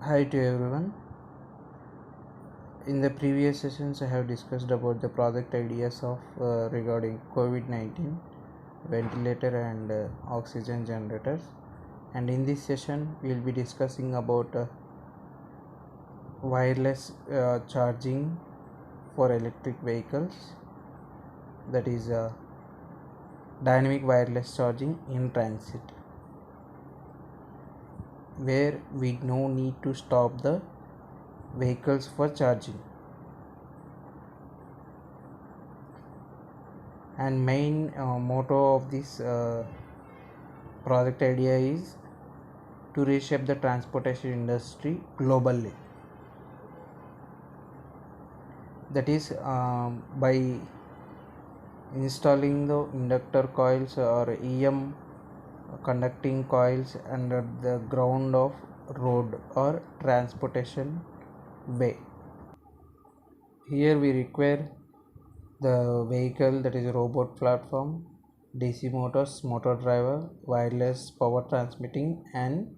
Hi to everyone. In the previous sessions, I have discussed about the project ideas of regarding COVID-19, ventilator and oxygen generators. And in this session, we will be discussing about wireless charging for electric vehicles. That is dynamic wireless charging in transit, where we no need to stop the vehicles for charging. And main motto of this project idea is to reshape the transportation industry globally. That is by installing the inductor coils or EM conducting coils under the ground of road or transportation way. Here we require the vehicle, that is a robot platform, DC motors, motor driver, wireless power transmitting and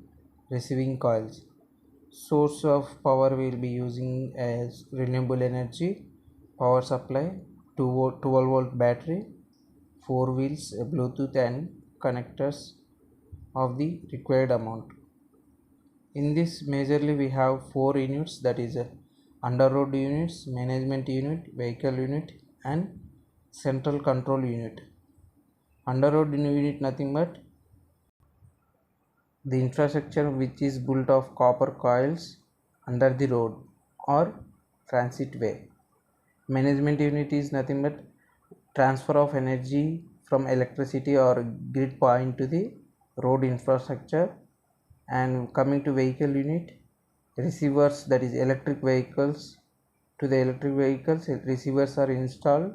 receiving coils. Source of power will be using as renewable energy, power supply, 12 volt battery, 4 wheels, Bluetooth and connectors of the required amount. In this majorly we have 4 units, that is under road units, management unit, vehicle unit and central control unit. Under road unit nothing but the infrastructure which is built of copper coils under the road or transit way. Management unit is nothing but transfer of energy from electricity or grid point to the road infrastructure. And coming to vehicle unit, receivers, that is electric vehicles, to the electric vehicles receivers are installed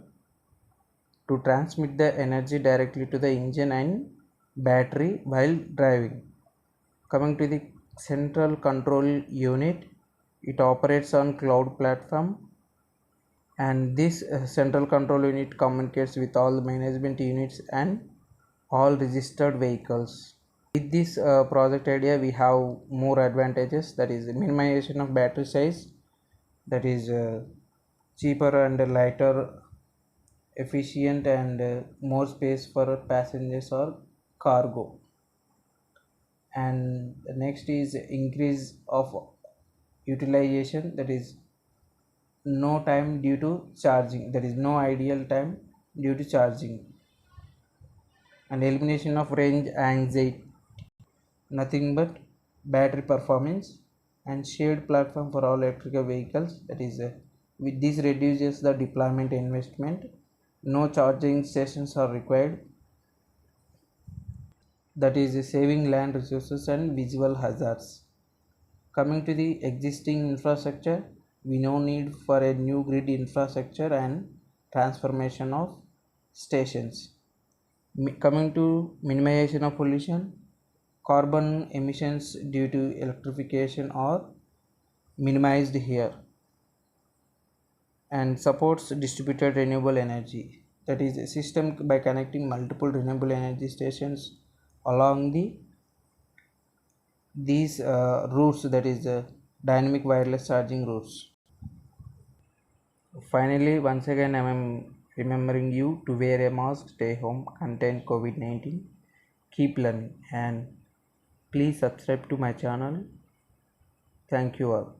to transmit the energy directly to the engine and battery while driving. Coming to the central control unit, it operates on cloud platform, and this central control unit communicates with all the management units and all registered vehicles. With this project idea we have more advantages, that is minimization of battery size, that is cheaper and lighter, efficient and more space for passengers or cargo. And the next is increase of utilization, that is no time due to charging, there is no ideal time due to charging. And elimination of range anxiety, nothing but battery performance. And shared platform for all electrical vehicles, that is with this reduces the deployment investment, no charging stations are required, that is saving land resources and visual hazards. Coming to the existing infrastructure, we no need for a new grid infrastructure and transformation of stations. Coming to minimization of pollution, carbon emissions due to electrification are minimized here. And supports distributed renewable energy, that is a system by connecting multiple renewable energy stations along these routes, that is dynamic wireless charging routes. Finally, once again I am remembering you to wear a mask, stay home, contain COVID-19, keep learning, and please subscribe to my channel. Thank you all.